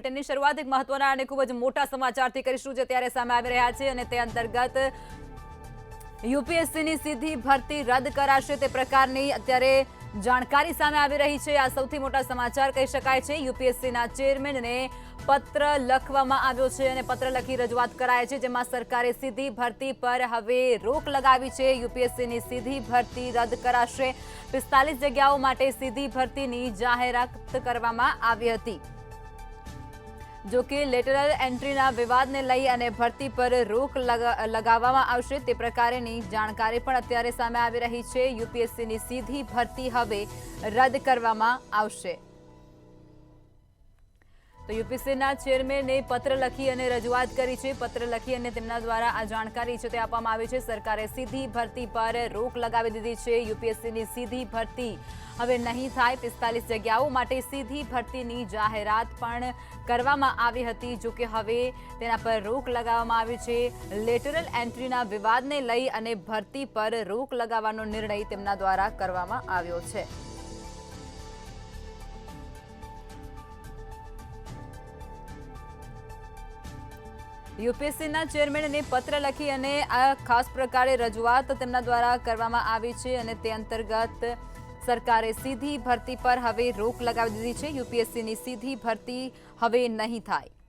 બુલેટિનની શરૂઆત એક મહત્વના અને ખૂબ જ મોટા સમાચારથી કરીશું જે ત્યારે સામે આવી રહ્યા છે અને તે અંતર્ગત યુપીએસસીની સીધી ભરતી રદ કરાશે તે પ્રકારની અત્યારે જાણકારી સામે આવી રહી છે। આ સૌથી મોટા સમાચાર કહી શકાય છે। યુપીએસસીના ચેરમેનને પત્ર લખવામાં આવ્યો છે અને પત્ર લખી રજૂઆત કરાય છે જેમાં સરકારે સીધી ભરતી પર હવે રોક લગાવી છે। યુપીએસસીની સીધી ભરતી રદ કરાશે। 45 જગ્યાઓ માટે સીધી ભરતીની જાહેરાત કરવામાં આવી હતી। જો કે લેટરલ એન્ટ્રીના વિવાદને લઈ અને ભરતી પર રોક લગાવવામાં આવશે તે પ્રકારની જાણકારી પણ અત્યારે સામે આવી રહી છે। યુપીએસસીની સીધી ભરતી હવે રદ કરવામાં આવશે। તો યુપીએસસીના ચેરમેને પત્ર લખી અને રજૂઆત કરી છે। પત્ર લખી અને તેમના દ્વારા આ જાણકારી છે તે આપવામાં આવી છે। સરકારે સીધી ભરતી પર રોક લગાવી દીધી છે। યુપીએસસીની સીધી ભરતી હવે નહીં થાય। 45 જગ્યાઓ માટે સીધી ભરતીની જાહેરાત પણ કરવામાં આવી હતી। જો કે હવે તેના પર રોક લગાવવામાં આવી છે। લેટરલ એન્ટ્રીના વિવાદને લઈ અને ભરતી પર રોક લગાવવાનો નિર્ણય તેમના દ્વારા કરવામાં આવ્યો છે। યુપીએસસીના ચેરમેનને પત્ર લખી અને આ ખાસ પ્રકારે રજૂઆત તેમના દ્વારા કરવામાં આવી છે અને તે અંતર્ગત સરકારે સીધી ભરતી પર હવે રોક લગાવી દીધી છે। યુપીએસસીની સીધી ભરતી હવે નહીં થાય।